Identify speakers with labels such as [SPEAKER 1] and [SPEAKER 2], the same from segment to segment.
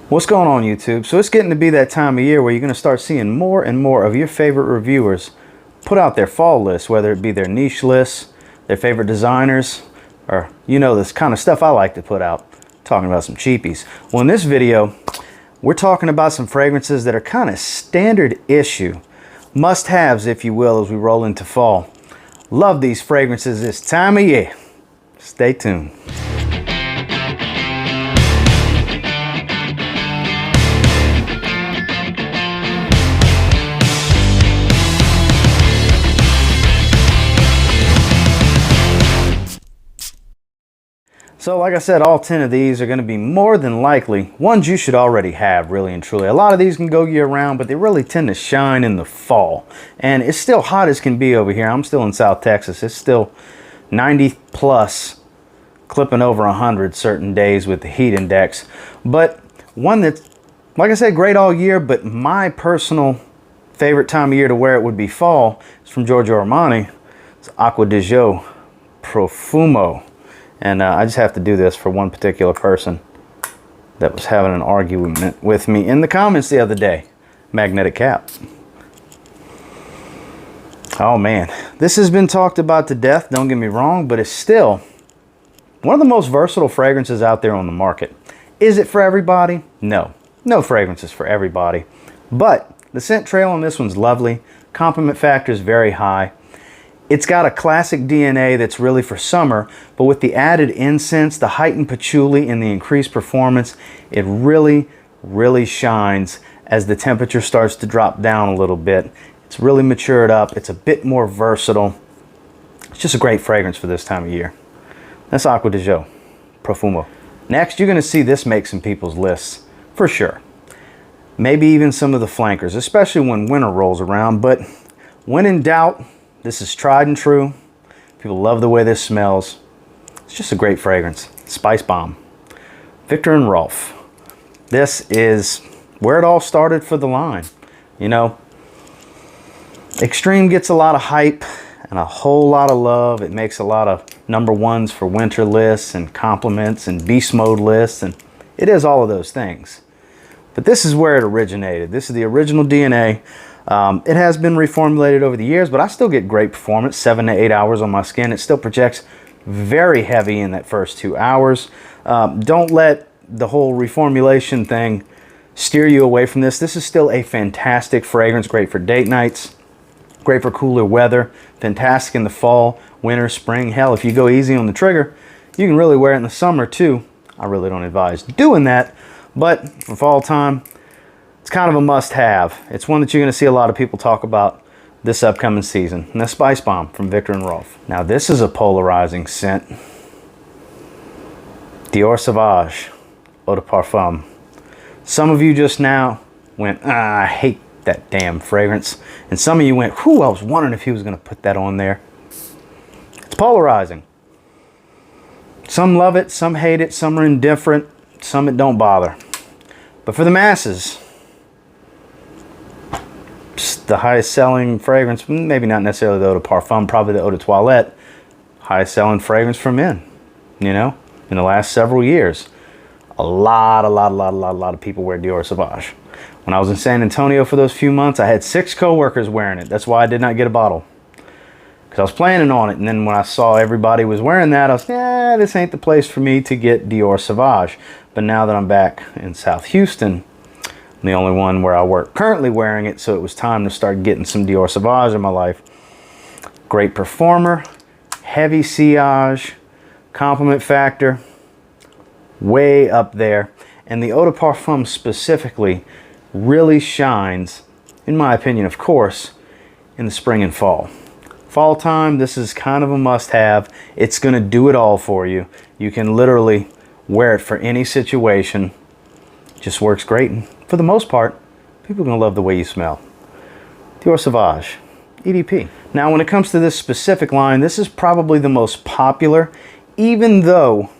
[SPEAKER 1] What's going on, YouTube? So it's getting to be that time of year where you're going to start seeing more and more of your favorite reviewers put out their fall list, whether it be their niche lists, their favorite designers, or this kind of stuff I like to put out, talking about some cheapies. Well, in this video, we're talking about some fragrances that are kind of standard issue, must-haves, if you will, as we roll into fall. Love these fragrances this time of year. Stay tuned. So like I said, all 10 of these are going to be more than likely ones you should already have, really and truly. A lot of these can go year round, but they really tend to shine in the fall. And it's still hot as can be over here. I'm still in South Texas. It's still 90 plus, clipping over 100 certain days with the heat index. But one that's, like I said, great all year, but my personal favorite time of year to wear it would be fall. It's from Giorgio Armani. It's Acqua Profumo. And I just have to do this for one particular person that was having an argument with me in the comments the other day. Magnetic cap. Oh man, this has been talked about to death, don't get me wrong, but it's still one of the most versatile fragrances out there on the market. Is it for everybody? No. No fragrance is for everybody. But the scent trail on this one's lovely. Compliment factor is very high. It's got a classic DNA that's really for summer, but with the added incense, the heightened patchouli, and the increased performance, it really, really shines as the temperature starts to drop down a little bit. It's really matured up. It's a bit more versatile. It's just a great fragrance for this time of year. That's Acqua Profumo. Next, you're going to see this make some people's lists, for sure. Maybe even some of the flankers, especially when winter rolls around, but when in doubt, this is tried and true. People love the way this smells. It's just a great fragrance. Spice Bomb. Viktor and Rolf. This is where it all started for the line. Extreme gets a lot of hype and a whole lot of love. It makes a lot of #1s for winter lists and compliments and beast mode lists, and it is all of those things. But this is where it originated. This is the original DNA. It has been reformulated over the years, but I still get great performance, 7 to 8 hours on my skin. It still projects very heavy in that first 2 hours. Don't let the whole reformulation thing steer you away from this. This is still a fantastic fragrance, great for date nights, great for cooler weather, fantastic in the fall, winter, spring. Hell, if you go easy on the trigger, you can really wear it in the summer too. I really don't advise doing that, but for fall time, it's kind of a must-have. It's one that you're going to see a lot of people talk about this upcoming season. And that's Spice Bomb from Viktor and Rolf. Now this is a polarizing scent. Dior Sauvage Eau de Parfum. Some of you just now went, I hate that damn fragrance. And some of you went, whew, I was wondering if he was going to put that on there. It's polarizing. Some love it, some hate it, some are indifferent, some it don't bother. But for the masses, the highest selling fragrance, maybe not necessarily the eau de parfum, probably the eau de toilette, highest selling fragrance for men, in the last several years. A lot of people wear Dior Sauvage. When I was in San Antonio for those few months, I had 6 coworkers wearing it. That's why I did not get a bottle, because I was planning on it. And then when I saw everybody was wearing that, I was, this ain't the place for me to get Dior Sauvage. But now that I'm back in South Houston, the only one where I work currently wearing it, so it was time to start getting some Dior Sauvage in my life. Great performer, heavy sillage, compliment factor, way up there. And the eau de parfum specifically really shines, in my opinion, of course, in the spring and fall. Fall time, this is kind of a must-have. It's going to do it all for you. You can literally wear it for any situation. Just works great. And for the most part, people are going to love the way you smell. Dior Sauvage EDP. Now, when it comes to this specific line, this is probably the most popular, even though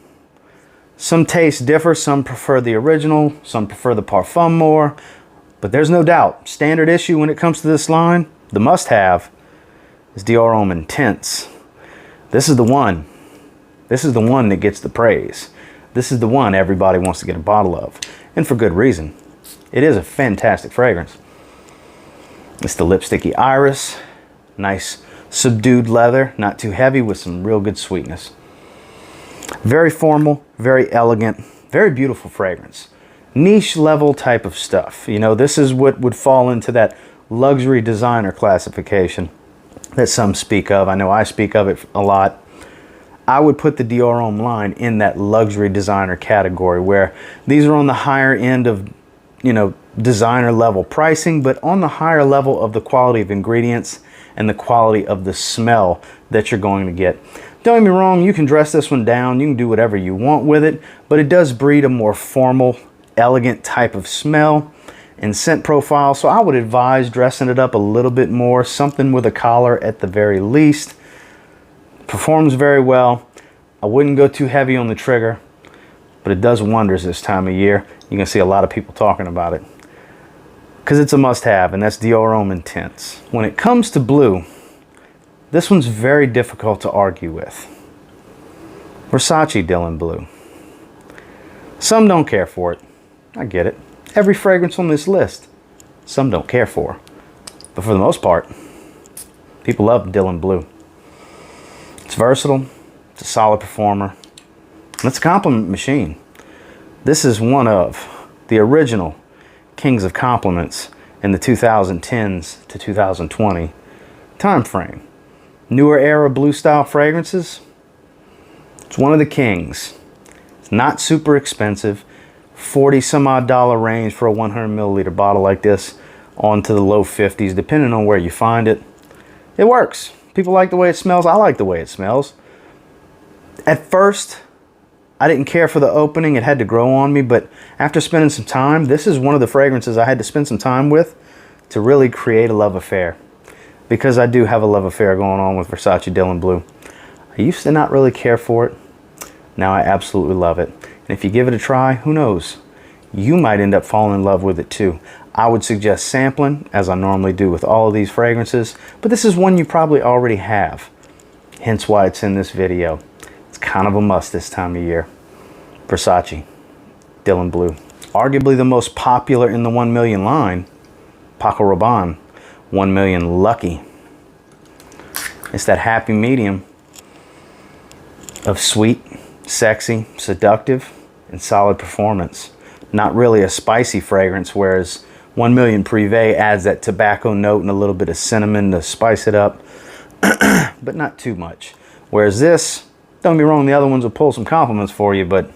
[SPEAKER 1] some tastes differ. Some prefer the original, some prefer the parfum more. But there's no doubt, standard issue when it comes to this line, the must-have is Dior Homme Intense. This is the one. This is the one that gets the praise. this is the one everybody wants to get a bottle of. And for good reason. It is a fantastic fragrance. It's the Lipsticky Iris. Nice subdued leather, not too heavy, with some real good sweetness. Very formal, very elegant, very beautiful fragrance. Niche level type of stuff. You know, this is what would fall into that luxury designer classification that some speak of. I know I speak of it a lot. I would put the Dior Homme line in that luxury designer category, where these are on the higher end of, you know, designer level pricing, but on the higher level of the quality of ingredients and the quality of the smell that you're going to get. Don't get me wrong, you can dress this one down, you can do whatever you want with it, but it does breed a more formal, elegant type of smell and scent profile. So I would advise dressing it up a little bit more, something with a collar at the very least. Performs very well. I wouldn't go too heavy on the trigger, but it does wonders this time of year. You're gonna see a lot of people talking about it because it's a must-have, and that's Dior Homme Intense. When it comes to blue, this one's very difficult to argue with. Versace Dylan Blue. Some don't care for it. I get it. Every fragrance on this list, some don't care for. But for the most part, people love Dylan Blue. It's versatile, it's a solid performer, and it's a compliment machine. This is one of the original kings of compliments in the 2010s to 2020 time frame. Newer era blue style fragrances, it's one of the kings. It's not super expensive, 40 some odd dollar range for a 100 milliliter bottle like this, on to the low 50s depending on where you find it. It works. People like the way it smells. I like the way it smells. At first, I didn't care for the opening. It had to grow on me, but after spending some time, this is one of the fragrances I had to spend some time with to really create a love affair. Because I do have a love affair going on with Versace Dylan Blue. I used to not really care for it. Now I absolutely love it. And if you give it a try, who knows? You might end up falling in love with it too. I would suggest sampling, as I normally do with all of these fragrances, but this is one you probably already have. Hence why it's in this video. It's kind of a must this time of year. Versace Dylan Blue. Arguably the most popular in the 1 million line, Paco Rabanne 1 million Lucky. It's that happy medium of sweet, sexy, seductive, and solid performance. Not really a spicy fragrance, whereas 1 million Privé adds that tobacco note and a little bit of cinnamon to spice it up, but not too much. Whereas this, don't get me wrong, the other ones will pull some compliments for you, but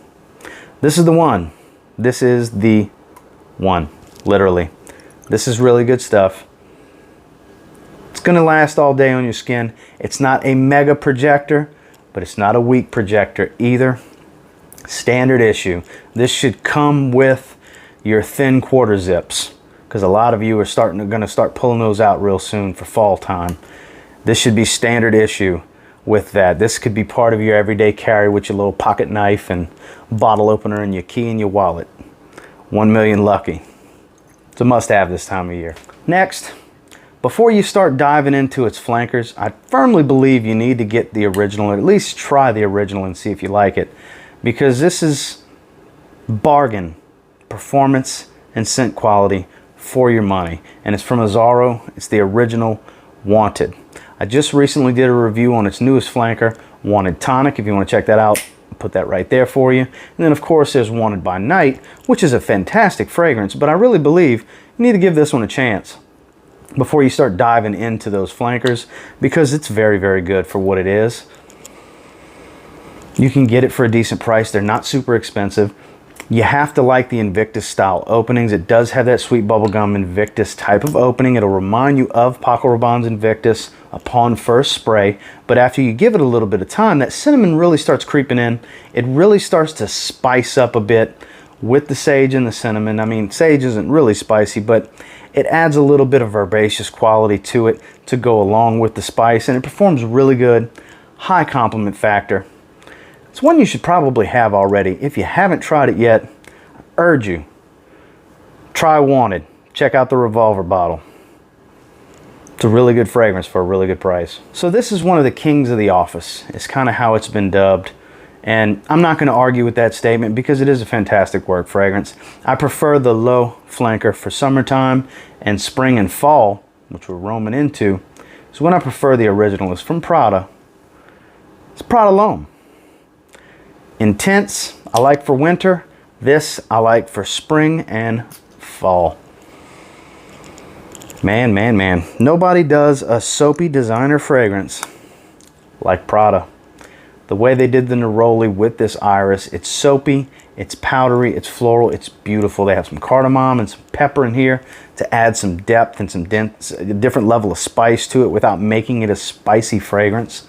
[SPEAKER 1] this is the one. This is the one, literally. This is really good stuff. It's gonna last all day on your skin. It's not a mega projector, but it's not a weak projector either. Standard issue. This should come with your thin quarter zips, because a lot of you are going to start pulling those out real soon for fall time. This should be standard issue with that. This could be part of your everyday carry with your little pocket knife and bottle opener and your key in your wallet. 1 million Lucky. It's a must-have this time of year. Next, before you start diving into its flankers, I firmly believe you need to get the original, or at least try the original and see if you like it, because this is bargain performance and scent quality for your money, and it's from Azzaro. It's the original Wanted. I just recently did a review on its newest flanker, Wanted Tonic. If you want to check that out, I'll put that right there for you. And then of course there's Wanted by Night, which is a fantastic fragrance, but I really believe you need to give this one a chance before you start diving into those flankers, because it's very, very good for what it is. You can get it for a decent price. They're not super expensive. You have to like the Invictus style openings. It does have that sweet bubblegum Invictus type of opening. It'll remind you of Paco Rabanne's Invictus upon first spray, but after you give it a little bit of time, that cinnamon really starts creeping in. It really starts to spice up a bit with the sage and the cinnamon. I mean, sage isn't really spicy, but it adds a little bit of herbaceous quality to it to go along with the spice, and it performs really good. High compliment factor. It's one you should probably have already. If you haven't tried it yet, I urge you, try Wanted. Check out the Revolver bottle. It's a really good fragrance for a really good price. So this is one of the kings of the office. It's kind of how it's been dubbed. And I'm not going to argue with that statement because it is a fantastic work fragrance. I prefer the low flanker for summertime and spring and fall, which we're roaming into. So when I prefer the original is from Prada. It's Prada L'Homme. Intense, I like for winter. This I like for spring and fall. Man, man, man. Nobody does a soapy designer fragrance like Prada. The way they did the neroli with this iris, it's soapy, it's powdery, it's floral, it's beautiful. They have some cardamom and some pepper in here to add some depth and some a different level of spice to it without making it a spicy fragrance.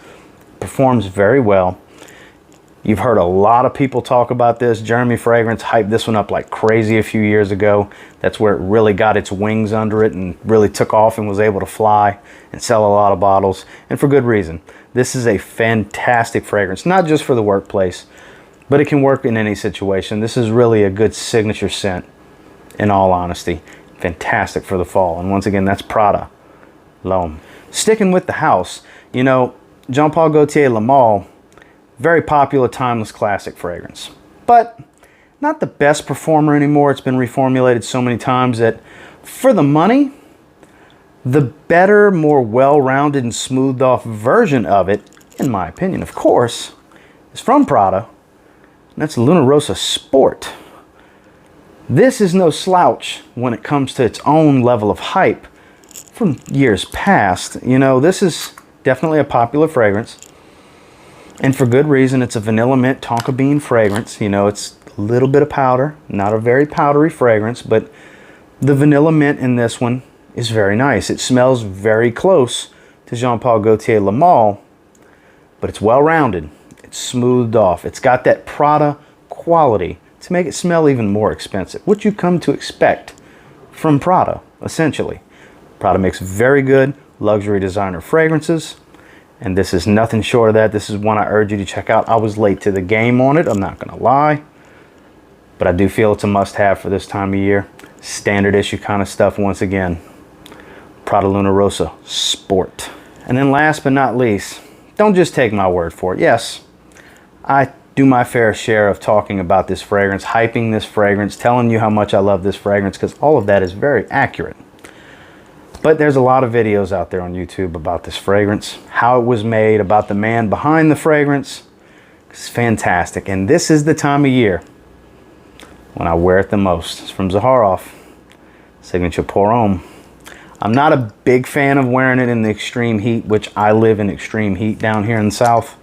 [SPEAKER 1] Performs very well. You've heard a lot of people talk about this. Jeremy Fragrance hyped this one up like crazy a few years ago. That's where it really got its wings under it and really took off and was able to fly and sell a lot of bottles, and for good reason. This is a fantastic fragrance, not just for the workplace, but it can work in any situation. This is really a good signature scent, in all honesty. Fantastic for the fall. And once again, that's Prada L'Homme. Sticking with the house, you know, Jean Paul Gaultier Le Male, very popular, timeless classic fragrance, but not the best performer anymore. It's been reformulated so many times that for the money, the better, more well-rounded and smoothed off version of it, in my opinion, of course, is from Prada, and that's Luna Rossa Sport. This is no slouch when it comes to its own level of hype from years past. You know, this is definitely a popular fragrance. And for good reason. It's a vanilla mint tonka bean fragrance. You know, it's a little bit of powder, not a very powdery fragrance, but the vanilla mint in this one is very nice. It smells very close to Jean Paul Gaultier Le Male, but it's well rounded. It's smoothed off. It's got that Prada quality to make it smell even more expensive, what you come to expect from Prada, essentially. Prada makes very good luxury designer fragrances. And this is nothing short of that. This is one I urge you to check out. I was late to the game on it, I'm not going to lie. But I do feel it's a must-have for this time of year. Standard issue kind of stuff once again. Prada Luna Rossa Sport. And then last but not least, don't just take my word for it. Yes, I do my fair share of talking about this fragrance, hyping this fragrance, telling you how much I love this fragrance, because all of that is very accurate. But there's a lot of videos out there on YouTube about this fragrance, how it was made, about the man behind the fragrance. It's fantastic. And this is the time of year when I wear it the most. It's from Zaharoff, Signature Pour Homme. I'm not a big fan of wearing it in the extreme heat, which I live in extreme heat down here in the south.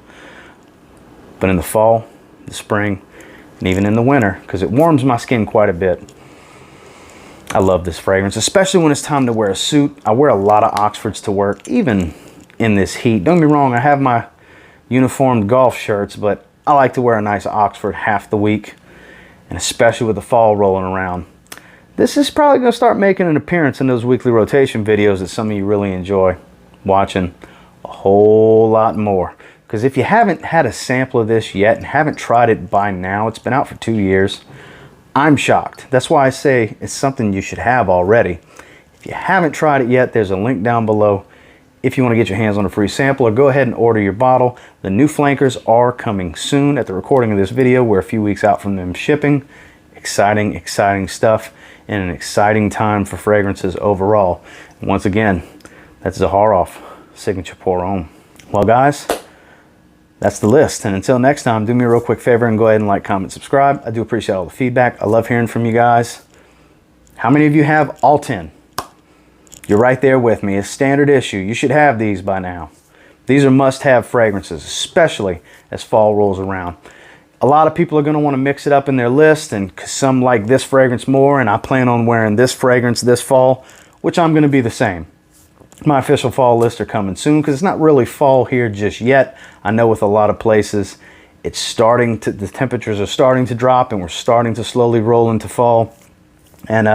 [SPEAKER 1] But in the fall, the spring, and even in the winter, because it warms my skin quite a bit, I love this fragrance, especially when it's time to wear a suit. I wear a lot of Oxfords to work, even in this heat. Don't get me wrong, I have my uniformed golf shirts, but I like to wear a nice Oxford half the week, and especially with the fall rolling around. This is probably going to start making an appearance in those weekly rotation videos that some of you really enjoy watching a whole lot more. Because if you haven't had a sample of this yet and haven't tried it by now, it's been out for 2 years, I'm shocked. That's why I say it's something you should have already. If you haven't tried it yet, there's a link down below if you want to get your hands on a free sample, or go ahead and order your bottle. The new flankers are coming soon. At the recording of this video, we're a few weeks out from them shipping. Exciting, exciting stuff, and an exciting time for fragrances overall. And once again, that's Zaharoff Signature Pour Homme. Well, guys, that's the list. And until next time, do me a real quick favor and go ahead and like, comment, subscribe. I do appreciate all the feedback. I love hearing from you guys. How many of you have all 10? You're right there with me. It's standard issue. You should have these by now. These are must-have fragrances, especially as fall rolls around. A lot of people are going to want to mix it up in their list, and some like this fragrance more, and I plan on wearing this fragrance this fall, which I'm going to be the same. My official fall lists are coming soon, because it's not really fall here just yet. I know with a lot of places, it's starting to, the temperatures are starting to drop, and we're starting to slowly roll into fall. And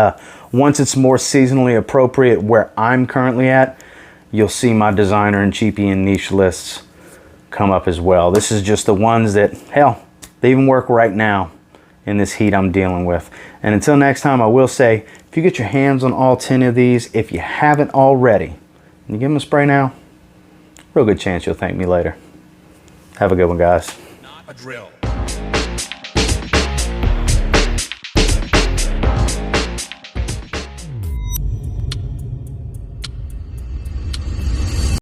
[SPEAKER 1] once it's more seasonally appropriate where I'm currently at, you'll see my designer and cheapie and niche lists come up as well. This is just the ones that, hell, they even work right now in this heat I'm dealing with. And until next time, I will say, if you get your hands on all 10 of these, if you haven't already, and you give them a spray now, real good chance you'll thank me later. Have a good one, guys.
[SPEAKER 2] Not a drill.